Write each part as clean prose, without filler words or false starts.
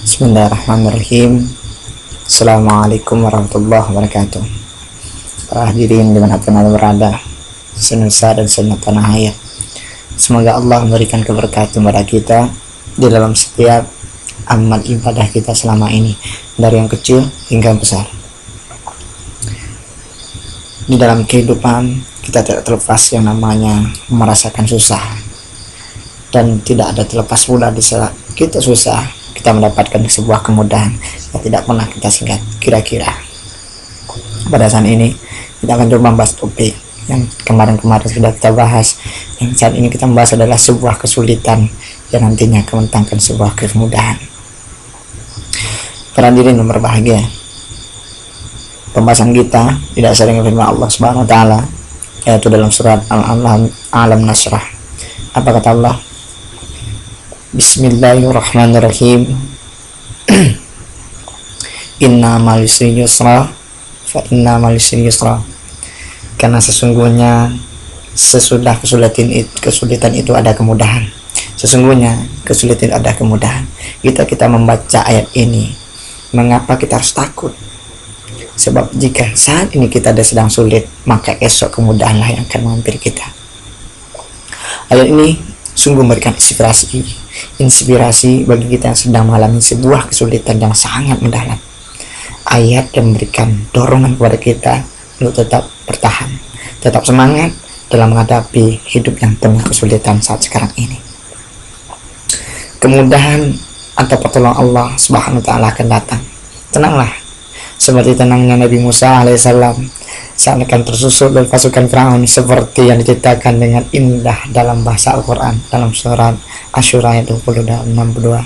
Bismillahirrahmanirrahim. Assalamualaikum warahmatullahi wabarakatuh. Para hadirin dimanapun Anda berada, senusa dan senyap tanah air, semoga Allah memberikan keberkatan kepada kita di dalam setiap amal ibadah kita selama ini, dari yang kecil hingga yang besar. Di dalam kehidupan kita tidak terlepas yang namanya merasakan susah, dan tidak ada terlepas pula di saat kita susah kita mendapatkan sebuah kemudahan yang tidak pernah kita singkat. Kira-kira pada saat ini kita akan coba membahas topik yang kemarin-kemarin sudah kita bahas. Yang saat ini kita membahas adalah sebuah kesulitan yang nantinya akan mendatangkan sebuah kemudahan. Para hadirin yang berbahagia, pembahasan kita tidak sering firman Allah Subhanahu wa taala, yaitu dalam surat Al-Alam Nasrah. Apa kata Allah? Bismillahirrahmanirrahim. Inna ma'al usri yusra, fa inna ma'al usri yusra. Karena sesungguhnya sesudah kesulitan itu ada kemudahan. Sesungguhnya kesulitan ada kemudahan. Kita membaca ayat ini, mengapa kita harus takut? Sebab jika saat ini kita sedang sulit, maka esok kemudahanlah yang akan menghampiri kita. Ayat ini sungguh memberikan inspirasi bagi kita yang sedang mengalami sebuah kesulitan yang sangat mendalam. Ayat yang memberikan dorongan kepada kita untuk tetap bertahan, tetap semangat dalam menghadapi hidup yang penuh kesulitan saat sekarang ini. Kemudahan atau pertolongan Allah Subhanahu wa taala akan datang. Tenanglah, seperti tenangnya Nabi Musa alaihissalam saat akan tersusul oleh pasukan Firaun, seperti yang diceritakan dengan indah dalam bahasa Al-Quran dalam surat Asyura ayat 20 dan 62.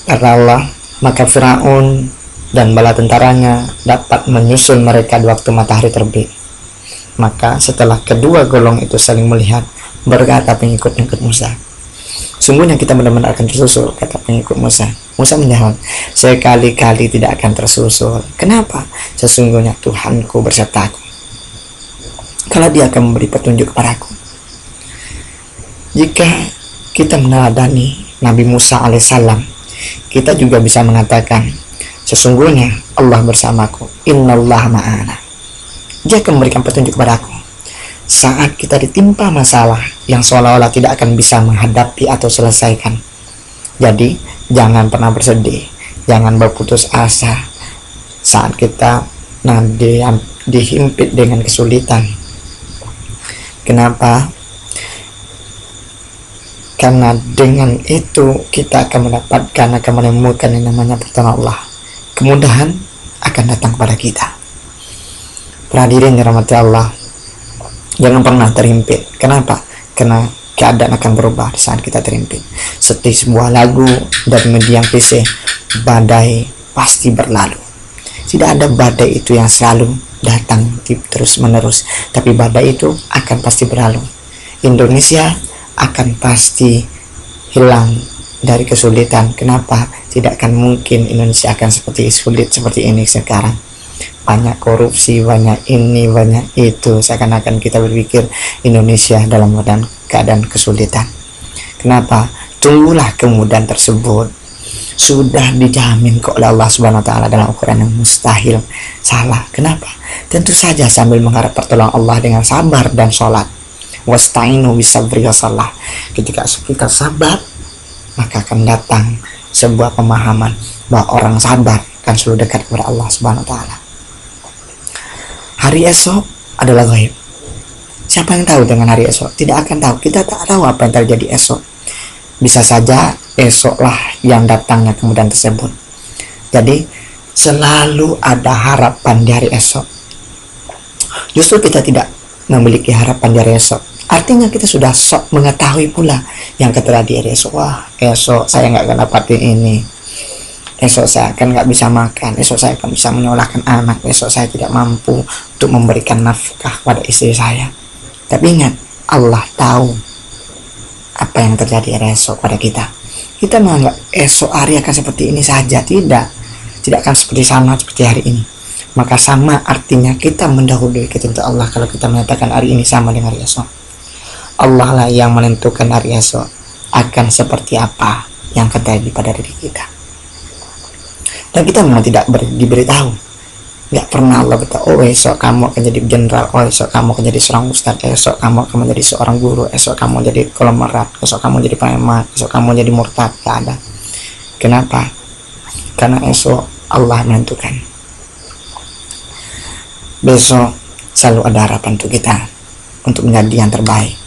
Karena Allah, maka Firaun dan bala tentaranya dapat menyusul mereka di waktu matahari terbit. Maka setelah kedua golong itu saling melihat, berkata pengikut-pengikut Musa, sungguhnya kita benar-benar akan tersusul, kata pengikut Musa. Musa menjawab, sekali-kali tidak akan tersusul. Kenapa? Sesungguhnya Tuhanku bersertaku, kalau Dia akan memberi petunjuk kepadaku. Jika kita meneladani Nabi Musa alaihissalam, kita juga bisa mengatakan, sesungguhnya Allah bersamaku, innallaha ma'ana. Dia akan memberikan petunjuk kepadaku saat kita ditimpa masalah yang seolah-olah tidak akan bisa menghadapi atau selesaikan. Jadi jangan pernah bersedih, jangan berputus asa saat kita dihimpit dengan kesulitan. Kenapa? Karena dengan itu kita akan menemukan yang namanya pertolongan Allah. Kemudahan akan datang kepada kita. Hadirin dirahmati Allah, jangan pernah terhimpit. Kenapa? Karena keadaan akan berubah saat kita terhimpit. Seperti sebuah lagu dari Mediang PC, badai pasti berlalu. Tidak ada badai itu yang selalu datang terus menerus, tapi badai itu akan pasti berlalu. Indonesia akan pasti hilang dari kesulitan. Kenapa? Tidak akan mungkin Indonesia akan sulit seperti ini sekarang. Banyak korupsi, banyak ini, banyak itu. Seakan-akan kita berpikir Indonesia dalam keadaan kesulitan. Kenapa? Tunggulah kemudahan tersebut. Sudah dijamin kok oleh Allah Subhanahu wa taala dalam Al-Quran yang mustahil salah. Kenapa? Tentu saja sambil mengharap pertolongan Allah dengan sabar dan sholat. Wasta'inu bisabri wasallah. Ketika kita sabar, maka akan datang sebuah pemahaman bahwa orang sabar akan selalu dekat kepada Allah Subhanahu wa taala. Hari esok adalah gaib. Siapa yang tahu dengan hari esok? Tidak akan tahu. Kita tak tahu apa yang terjadi esok. Bisa saja esoklah yang datangnya kemudahan tersebut. Jadi selalu ada harapan di hari esok. Justru kita tidak memiliki harapan di hari esok, artinya kita sudah sok mengetahui pula yang terjadi di hari esok. Wah, esok saya nggak akan dapatin ini, esok saya akan nggak bisa makan, esok saya akan bisa menyekolahkan anak, esok saya tidak mampu untuk memberikan nafkah pada istri saya. Tapi ingat, Allah tahu apa yang terjadi hari esok pada kita. Kita menganggap esok hari akan seperti ini saja. Tidak akan seperti hari ini. Maka sama artinya kita mendahului ketentuan Allah kalau kita menyatakan hari ini sama dengan hari esok. Allah lah yang menentukan hari esok akan seperti apa. yang terjadi pada diri kita. Dan kita memang tidak diberitahu, nggak pernah Allah beritahu, oh esok kamu akan jadi jenderal, oh esok kamu akan jadi seorang ustadz, esok kamu akan menjadi seorang guru, esok kamu jadi konglomerat, esok kamu jadi pengamat, esok kamu jadi murtad. Nggak ada. Kenapa? Karena esok Allah menentukan. Besok selalu ada harapan untuk kita untuk menjadi yang terbaik.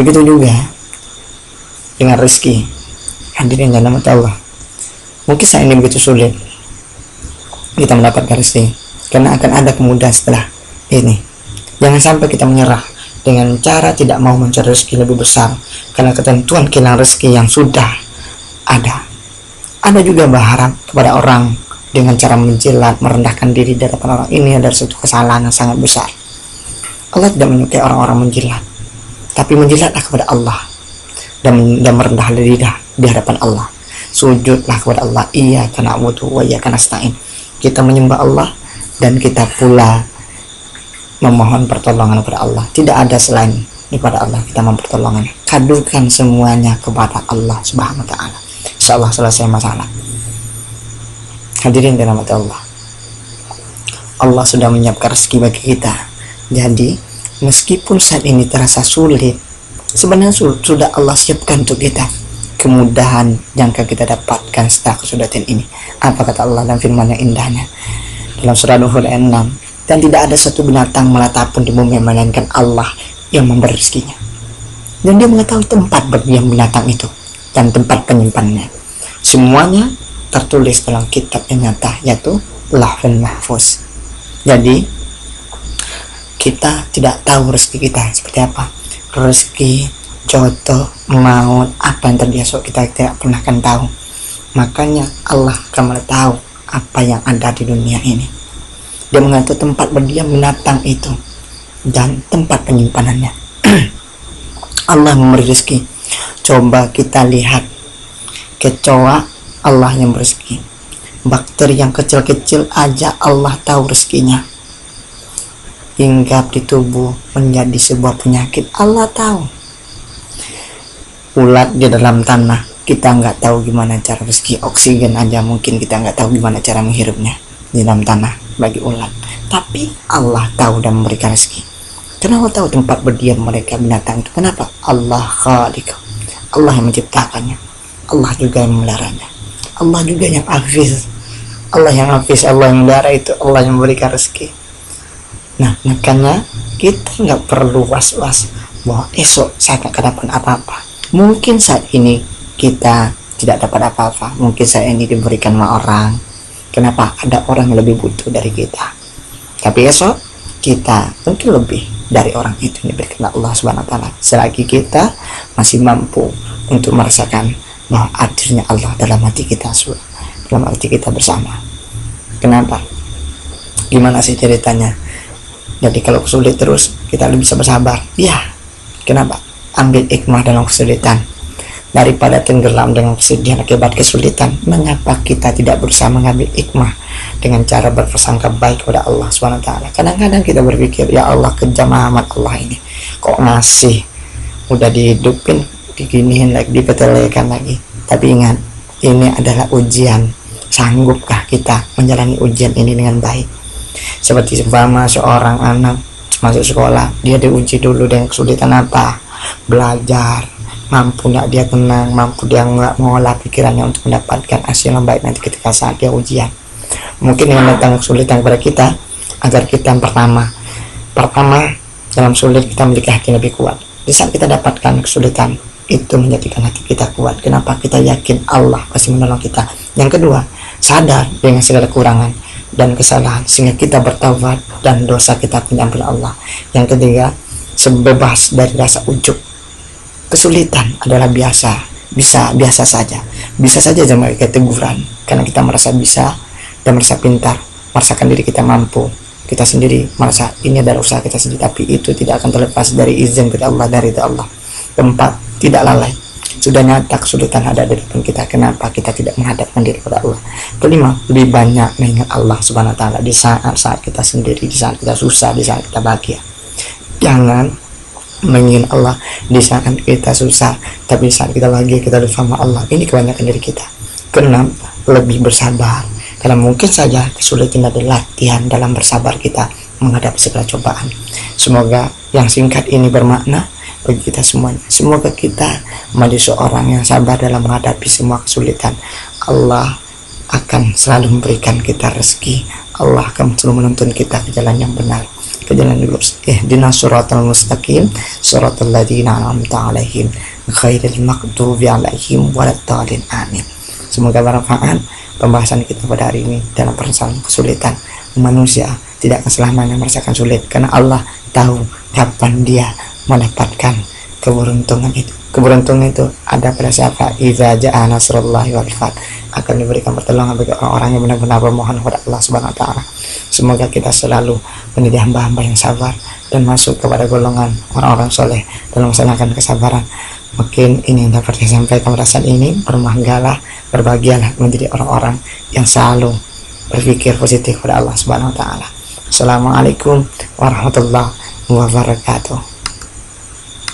Begitu juga dengan rezeki. Hadirin yang dirahmati Allah, mungkin saat ini begitu sulit kita mendapatkan rezeki, karena akan ada kemudahan setelah ini. Jangan sampai kita menyerah dengan cara tidak mau mencari rezeki lebih besar, karena ketentuan kehilangan rezeki yang sudah ada. Ada juga berharap kepada orang dengan cara menjilat, merendahkan diri di hadapan orang. Ini adalah suatu kesalahan yang sangat besar. Allah tidak menyukai orang-orang menjilat, tapi menjilatlah kepada Allah dan merendah diri di hadapan Allah. Sujudlah kepada Allah. Iyyaka na'budu wa iyyaka nasta'in. Kita menyembah Allah dan kita pula memohon pertolongan kepada Allah. Tidak ada selain daripada Allah kita mempertolongan. Kadukan semuanya kepada Allah Subhanahu wa taala. Insyaallah selesai masalah. Hadirin dirahmati Allah, Allah sudah menyiapkan rezeki bagi kita. Jadi meskipun saat ini terasa sulit, sebenarnya sudah Allah siapkan untuk kita kemudahan yang akan kita dapatkan setelah kesulitan ini. Apa kata Allah dalam firman yang indahnya dalam surah Nuh ayat 6, dan tidak ada satu binatang melata pun di bumi melainkan Allah yang memberi rezekinya, dan dia mengetahui tempat berdiam binatang itu dan tempat penyimpanannya. Semuanya tertulis dalam kitab yang nyata, yaitu Lauhul Mahfuz. Jadi kita tidak tahu rezeki kita seperti apa, rezeki, jodoh, maut, apa yang terjadi esok kita tidak pernah akan tahu. Makanya Allah akan tahu apa yang ada di dunia ini. Dia mengatur tempat berdiam binatang itu dan tempat penyimpanannya. Allah memberi rezeki. Coba kita lihat kecoa, Allah yang berezeki. Bakteri yang kecil-kecil aja Allah tahu rezekinya. Hinggap di tubuh menjadi sebuah penyakit, Allah tahu. Ulat di dalam tanah, kita nggak tahu gimana cara rezeki. Oksigen aja mungkin kita nggak tahu gimana cara menghirupnya di dalam tanah bagi ulat. Tapi Allah tahu dan memberikan rezeki. Kenapa tahu tempat berdiam mereka binatang itu? Kenapa? Allah Khaliq. Allah yang menciptakannya. Allah juga yang memeliharanya. Allah juga yang hafiz. Allah yang hafiz, Allah yang melihara itu, Allah yang memberikan rezeki. Nah, makanya kita nggak perlu was-was bahwa esok saya akan dapat apa-apa. Mungkin saat ini kita tidak dapat apa-apa. Mungkin saat ini diberikan sama orang. Kenapa? Ada orang yang lebih butuh dari kita. Tapi esok kita mungkin lebih dari orang itu yang diberikan Allah Subhanahu wa taala. Selagi kita masih mampu untuk merasakan bahwa hadirnya Allah dalam hati kita, dalam hati kita bersama. Kenapa? Gimana sih ceritanya? Jadi kalau sulit terus kita lebih bisa bersabar. Ya. Kenapa? Ambil hikmah dalam kesulitan daripada tenggelam dengan kesedihan akibat kesulitan. Mengapa kita tidak berusaha mengambil hikmah dengan cara berprasangka baik kepada Allah SWT? Kadang-kadang kita berpikir, ya Allah, kejam amat Allah ini, kok masih udah dihidupin, diginiin lagi, dipetelekan lagi. Tapi ingat, ini adalah ujian. Sanggupkah kita menjalani ujian ini dengan baik? Seperti seumpama seorang anak masuk sekolah, dia diuji dulu dengan kesulitan apa, belajar, mampu nggak dia tenang, mampu dia nggak mengolah pikirannya untuk mendapatkan hasil yang baik nanti ketika saat dia ujian. Mungkin dengan datang kesulitan kepada kita, agar kita yang pertama dalam sulit kita memiliki hati lebih kuat. Di saat kita dapatkan kesulitan, itu menjadikan hati kita kuat. Kenapa? Kita yakin Allah pasti menolong kita. Yang kedua, sadar dengan segala kekurangan dan kesalahan sehingga kita bertaubat dan dosa kita diampuni Allah. Yang ketiga, sebebas dari rasa ujub. Kesulitan adalah biasa saja jangan kayak teguran, karena kita merasa bisa dan merasa pintar, merasakan diri kita mampu, kita sendiri merasa ini adalah usaha kita sendiri, tapi itu tidak akan terlepas dari izin dari Allah, dari Allah. Keempat, tidak lalai. Sudah nyata kesulitan ada di depan kita, kenapa kita tidak menghadapkan diri kepada Allah? Kelima, lebih banyak mengingat Allah Subhanahu wa taala di saat kita sendiri, di saat kita susah, di saat kita bahagia. Jangan mengingat Allah di saat kita susah, tapi saat kita lagi kita lupa sama Allah. Ini kebanyakan dari kita. Keenam, lebih bersabar. Karena mungkin saja kesulitan adalah latihan dalam bersabar kita menghadapi segala cobaan. Semoga yang singkat ini bermakna bagi kita semuanya. Semoga kita menjadi seorang yang sabar dalam menghadapi semua kesulitan. Allah akan selalu memberikan kita rezeki. Allah akan selalu menuntun kita ke jalan yang benar, ke jalan yang lurus. Ihdinas siratal mustaqim, siratal ladzina an'amta 'alaihim ghairil maghdubi 'alaihim waladdallin. Amin. Semoga bermanfaat pembahasan kita pada hari ini dalam persoalan kesulitan. Manusia tidak akan selamanya merasakan sulit, karena Allah tahu kapan dia mendapatkan keberuntungan itu. Keberuntungan itu ada pada siapa? Idza jaa nasrullahi wal fath, akan diberikan pertolongan bagi orang-orang yang benar-benar bermohon kepada Allah Subhanahu wa taala. Semoga kita selalu menjadi hamba-hamba yang sabar dan masuk kepada golongan orang-orang soleh dalam melaksanakan kesabaran. Mungkin ini yang dapat saya sampaikan pada saat ini. Bermahgalah, berbahagialah menjadi orang-orang yang selalu berpikir positif kepada Allah Subhanahu wa taala. Assalamualaikum warahmatullahi wabarakatuh.